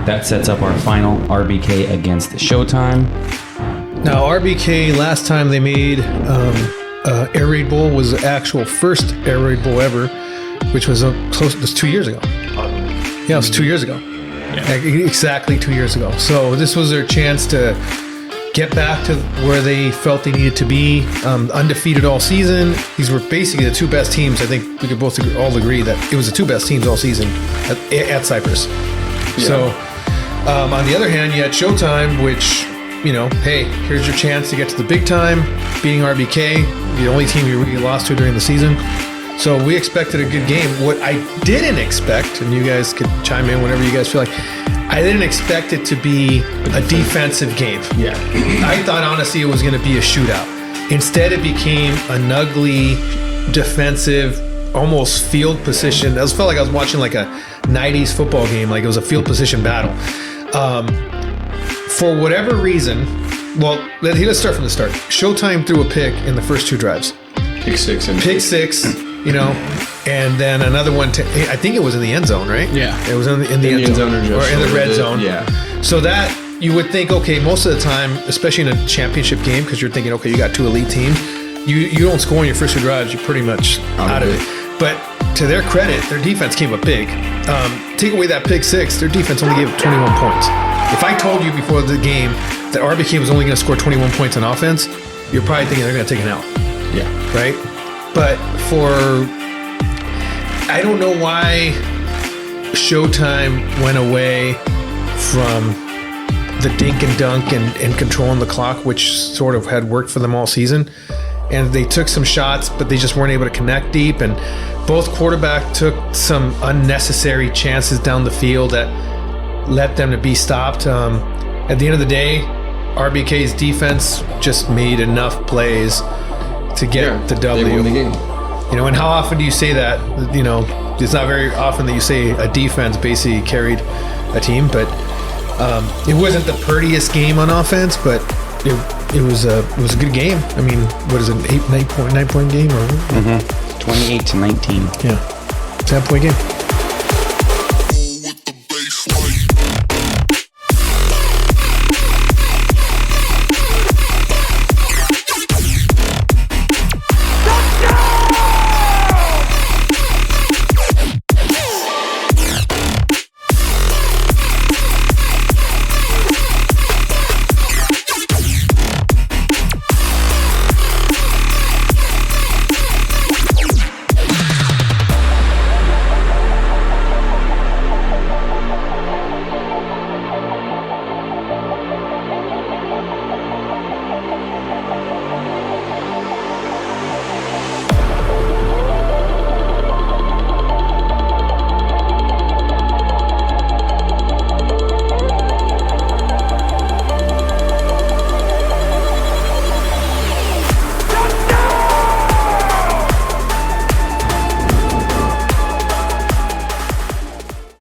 That sets up our final RBK against Showtime. Now, RBK, last time they made Air Raid Bowl was the actual first Air Raid Bowl ever, which was close. It was 2 years ago. Yeah, it was 2 years ago. Yeah. Exactly 2 years ago. So this was their chance to get back to where they felt they needed to be. Undefeated all season. These were basically the two best teams. I think we could both all agree that it was the two best teams all season at Cypress. Yeah. So on the other hand, you had Showtime, which, you know, hey, here's your chance to get to the big time, beating RBK, the only team you really lost to during the season. So we expected a good game. What I didn't expect, and you guys could chime in whenever you guys feel like, I didn't expect it to be a defensive game. Yeah. I thought, honestly, it was going to be a shootout. Instead, it became an ugly, defensive, almost field position. It felt like I was watching like a 90s football game, like it was a field position battle. For whatever reason, well, let's start from the start. Showtime threw a pick in the first two drives. Pick six, you know, and then another one. I think it was in the end zone, right? Yeah, it was in the end zone, or in the red zone. Yeah. So that you would think, okay, most of the time, especially in a championship game, because you're thinking, okay, you got two elite teams, you don't score in your first two drives, you're pretty much out of it. But to their credit, their defense came up big. Take away that pick six, their defense only gave up 21 points. If I told you before the game that RBK was only going to score 21 points on offense, you're probably thinking they're going to take an out. Yeah. Right? But I don't know why Showtime went away from the dink and dunk and controlling the clock, which sort of had worked for them all season. And they took some shots, but they just weren't able to connect deep. And both quarterbacks took some unnecessary chances down the field that led them to be stopped. At the end of the day, RBK's defense just made enough plays to get the W. They won the game. You know, and how often do you say that? You know, it's not very often that you say a defense basically carried a team, but it wasn't the prettiest game on offense, but it was a good game. I mean, what is it, 9 point game or 28-19? Yeah, 10-point game.